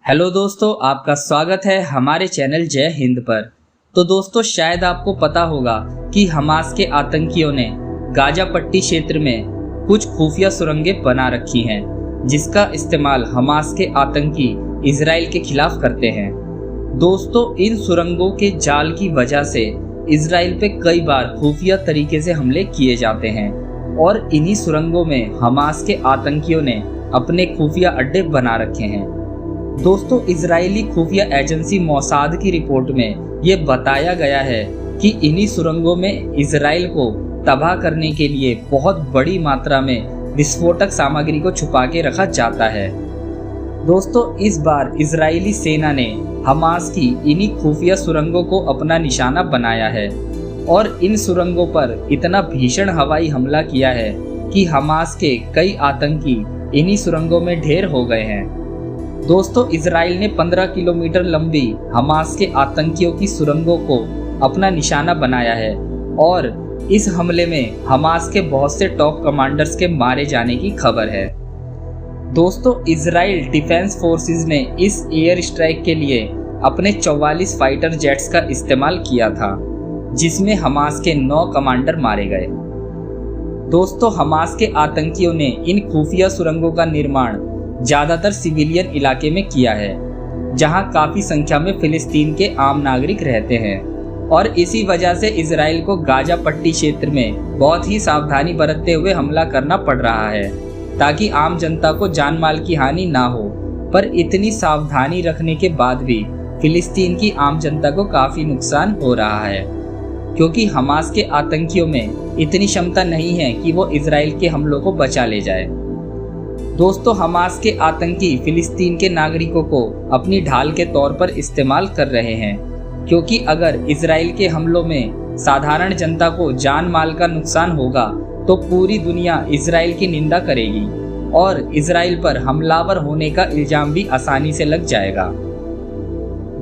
Hello दोस्तों, आपका स्वागत है हमारे चैनल जय हिंद पर। तो दोस्तों, शायद आपको पता होगा कि हमास के आतंकियों ने गाजा पट्टी क्षेत्र में कुछ खुफिया सुरंगें बना रखी हैं, जिसका इस्तेमाल हमास के आतंकी इजराइल के खिलाफ करते हैं। दोस्तों, इन सुरंगों के जाल की वजह से इजराइल पे कई बार खुफिया तरीके से हमले किए जाते हैं और इन्हीं सुरंगों में हमास के आतंकियों ने अपने खुफिया अड्डे बना रखे हैं। दोस्तों, इजरायली खुफिया एजेंसी मोसाद की रिपोर्ट में ये बताया गया है कि इन्हीं सुरंगों में इजराइल को तबाह करने के लिए बहुत बड़ी मात्रा में विस्फोटक सामग्री को छुपा के रखा जाता है। दोस्तों, इस बार इजरायली सेना ने हमास की इन्हीं खुफिया सुरंगों को अपना निशाना बनाया है और इन सुरंगों पर इतना भीषण हवाई हमला किया है कि हमास के कई आतंकी इन्हीं सुरंगों में ढेर हो गए हैं। दोस्तों, इजराइल ने 15 किलोमीटर लंबी हमास के आतंकियों की सुरंगों को अपना निशाना बनाया है और इस हमले में हमास के बहुत से टॉप कमांडर्स के मारे जाने की खबर है। दोस्तों, इजराइल डिफेंस फोर्सेस ने इस एयर स्ट्राइक के लिए अपने 44 फाइटर जेट्स का इस्तेमाल किया था, जिसमें हमास के 9 कमांडर मारे गए। दोस्तों, हमास के आतंकियों ने इन खुफिया सुरंगों का निर्माण ज्यादातर सिविलियन इलाके में किया है, जहां काफी संख्या में फिलिस्तीन के आम नागरिक रहते हैं और इसी वजह से इजराइल को गाजा पट्टी क्षेत्र में बहुत ही सावधानी बरतते हुए हमला करना पड़ रहा है, ताकि आम जनता को जान माल की हानि ना हो। पर इतनी सावधानी रखने के बाद भी फिलिस्तीन की आम जनता को काफी नुकसान हो रहा है, क्योंकि हमास के आतंकियों में इतनी क्षमता नहीं है कि वो इजराइल के हमलों को बचा ले जाए। दोस्तों, हमास के आतंकी फिलिस्तीन के नागरिकों को अपनी ढाल के तौर पर इस्तेमाल कर रहे हैं, क्योंकि अगर इजराइल के हमलों में साधारण जनता को जान माल का नुकसान होगा तो पूरी दुनिया इजराइल की निंदा करेगी और इजराइल पर हमलावर होने का इल्जाम भी आसानी से लग जाएगा।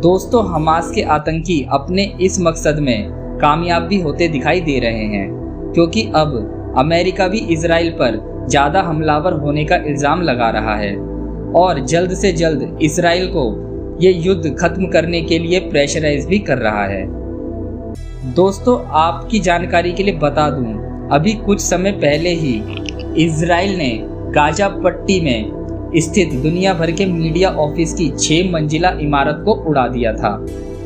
दोस्तों, हमास के आतंकी अपने इस मकसद में कामयाब भी होते दिखाई दे रहे हैं, क्योंकि अब अमेरिका भी इजराइल पर ज्यादा हमलावर होने का इल्जाम लगा रहा है और जल्द से जल्द इजराइल को ये युद्ध खत्म करने के लिए प्रेशराइज भी कर रहा है। दोस्तों, आपकी जानकारी के लिए बता दूं, अभी कुछ समय पहले ही इजराइल ने गाजा पट्टी में स्थित दुनिया भर के मीडिया ऑफिस की 6 मंजिला इमारत को उड़ा दिया था,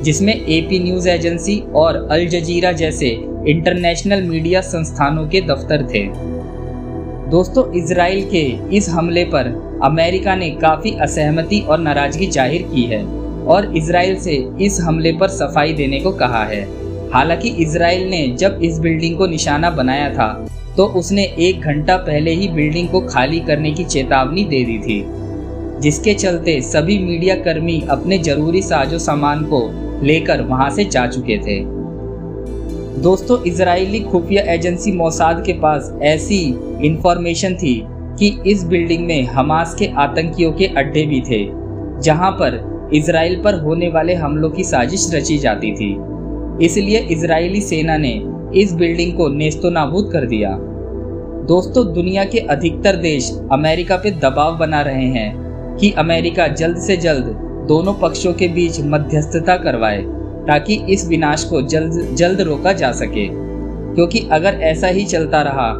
जिसमें एपी न्यूज एजेंसी और अल जजीरा जैसे इंटरनेशनल मीडिया संस्थानों के दफ्तर थे। दोस्तों, इजराइल के इस हमले पर अमेरिका ने काफ़ी असहमति और नाराजगी जाहिर की है और इजराइल से इस हमले पर सफाई देने को कहा है। हालांकि इजराइल ने जब इस बिल्डिंग को निशाना बनाया था तो उसने 1 घंटा पहले ही बिल्डिंग को खाली करने की चेतावनी दे दी थी, जिसके चलते सभी मीडिया कर्मी अपने जरूरी साजो सामान को लेकर वहां से जा चुके थे। दोस्तों, इजरायली खुफिया एजेंसी मोसाद के पास ऐसी इंफॉर्मेशन थी कि इस बिल्डिंग में हमास के आतंकियों के अड्डे भी थे, जहां पर इजराइल पर होने वाले हमलों की साजिश रची जाती थी। इसलिए इजरायली सेना ने इस बिल्डिंग को नेस्तोनाबूद कर दिया। दोस्तों, दुनिया के अधिकतर देश अमेरिका पे दबाव बना रहे हैं कि अमेरिका जल्द से जल्द दोनों पक्षों के बीच मध्यस्थता करवाए, ताकि इस विनाश को जल्द रोका जा सके, क्योंकि अगर ऐसा ही चलता रहा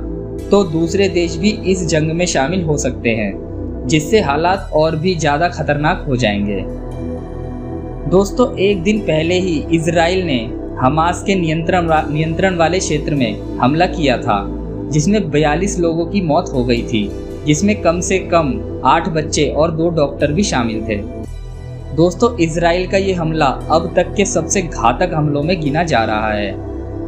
तो दूसरे देश भी इस जंग में शामिल हो सकते हैं, जिससे हालात और भी ज़्यादा खतरनाक हो जाएंगे। दोस्तों, एक दिन पहले ही इजराइल ने हमास के नियंत्रण वाले क्षेत्र में हमला किया था, जिसमें 42 लोगों की मौत हो गई थी, जिसमें कम से कम 8 बच्चे और 2 डॉक्टर भी शामिल थे। दोस्तों, इजराइल का ये हमला अब तक के सबसे घातक हमलों में गिना जा रहा है।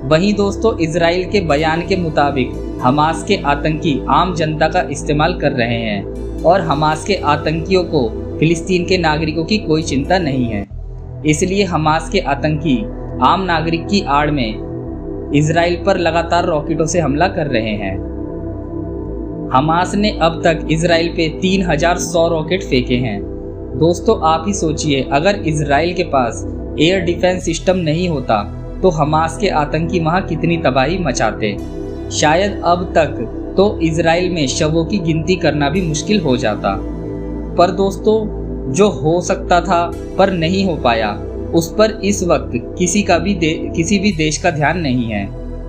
वहीं दोस्तों, इजराइल के बयान के मुताबिक हमास के आतंकी आम जनता का इस्तेमाल कर रहे हैं और हमास के आतंकियों को फिलिस्तीन के नागरिकों की कोई चिंता नहीं है। इसलिए हमास के आतंकी आम नागरिक की आड़ में इजराइल पर लगातार रॉकेटों से हमला कर रहे हैं। हमास ने अब तक इजराइल पे 3100 रॉकेट फेंके हैं। दोस्तों, आप ही सोचिए, अगर इजराइल के पास एयर डिफेंस सिस्टम नहीं होता तो हमास के आतंकी वहां कितनी तबाही मचाते। शायद अब तक तो इजराइल में शवों की गिनती करना भी मुश्किल हो जाता। पर दोस्तों, जो हो सकता था पर नहीं हो पाया, उस पर इस वक्त किसी भी देश का ध्यान नहीं है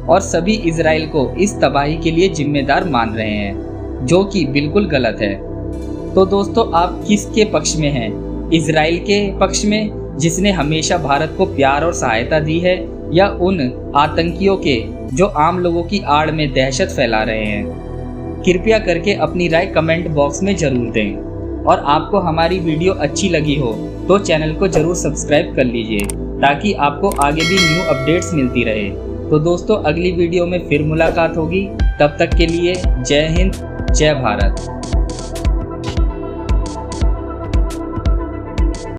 और सभी इजराइल को इस तबाही के लिए जिम्मेदार मान रहे हैं, जो कि बिल्कुल गलत है। तो दोस्तों, आप किसके पक्ष में हैं? इजराइल के पक्ष में, जिसने हमेशा भारत को प्यार और सहायता दी है, या उन आतंकियों के जो आम लोगों की आड़ में दहशत फैला रहे हैं? कृपया करके अपनी राय कमेंट बॉक्स में जरूर दें। और आपको हमारी वीडियो अच्छी लगी हो तो चैनल को जरूर सब्सक्राइब कर लीजिए, ताकि आपको आगे भी न्यू अपडेट्स मिलती रहे। तो दोस्तों, अगली वीडियो में फिर मुलाकात होगी। तब तक के लिए जय हिंद, जय भारत।